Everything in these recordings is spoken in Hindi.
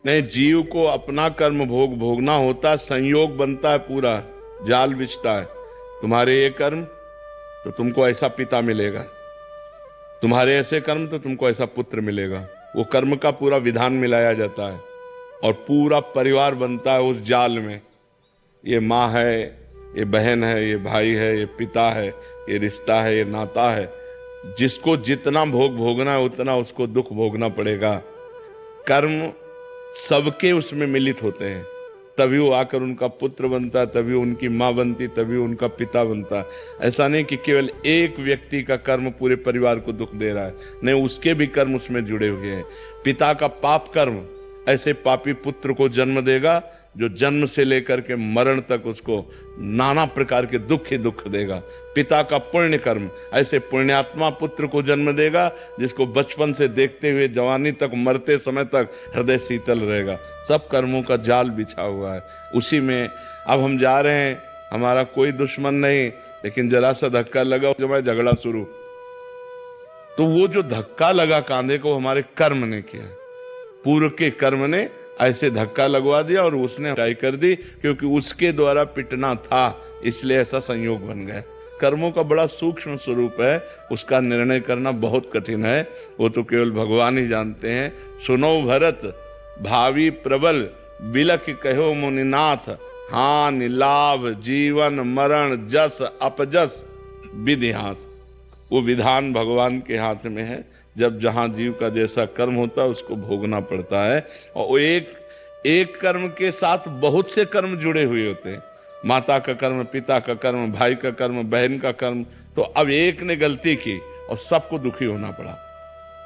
नहीं, जीव को अपना कर्म भोगना होता, संयोग बनता है, पूरा जाल बिछता है। तुम्हारे ये कर्म तो तुमको ऐसा पिता मिलेगा, तुम्हारे ऐसे कर्म तो तुमको ऐसा पुत्र मिलेगा। वो कर्म का पूरा विधान मिलाया जाता है और पूरा परिवार बनता है उस जाल में। ये माँ है, ये बहन है, ये भाई है, ये पिता है, ये रिश्ता है, ये नाता है। जिसको जितना भोगना है उतना उसको दुख भोगना पड़ेगा। कर्म सबके उसमें मिलित होते हैं, तभी वो आकर उनका पुत्र बनता है, तभी उनकी माँ बनती, तभी उनका पिता बनता है। ऐसा नहीं कि केवल एक व्यक्ति का कर्म पूरे परिवार को दुख दे रहा है, नहीं, उसके भी कर्म उसमें जुड़े हुए हैं। पिता का पाप कर्म ऐसे पापी पुत्र को जन्म देगा जो जन्म से लेकर के मरण तक उसको नाना प्रकार के दुख ही दुख देगा। पिता का पुण्य कर्म ऐसे पुण्यात्मा पुत्र को जन्म देगा जिसको बचपन से देखते हुए जवानी तक, मरते समय तक हृदय शीतल रहेगा। सब कर्मों का जाल बिछा हुआ है उसी में। अब हम जा रहे हैं, हमारा कोई दुश्मन नहीं, लेकिन जरा सा धक्का लगा जब झगड़ा शुरू, तो वो जो धक्का लगा कांधे को हमारे कर्म ने किया, पूर्व के कर्म ने ऐसे धक्का लगवा दिया और उसने हटाई कर दी, क्योंकि उसके द्वारा पिटना था, इसलिए ऐसा संयोग बन गया। कर्मों का बड़ा सूक्ष्म स्वरूप है, उसका निर्णय करना बहुत कठिन है, वो तो केवल भगवान ही जानते हैं। सुनो भरत भावी प्रबल, बिलख कहो मुनिनाथ, हानि लाभ जीवन मरण जस अपजस विधि हाथ। वो विधान भगवान के हाथ में है। जब जहां जीव का जैसा कर्म होता है उसको भोगना पड़ता है। और वो एक कर्म के साथ बहुत से कर्म जुड़े हुए होते हैं। माता का कर्म, पिता का कर्म, भाई का कर्म, बहन का कर्म। तो अब एक ने गलती की और सबको दुखी होना पड़ा,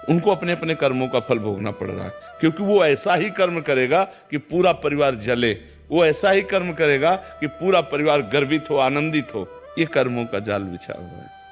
उनको अपने अपने कर्मों का फल भोगना पड़ रहा है, क्योंकि वो ऐसा ही कर्म करेगा कि पूरा परिवार जले, वो ऐसा ही कर्म करेगा कि पूरा परिवार गर्वित हो, आनंदित हो। ये कर्मों का जाल बिछा हुआ है।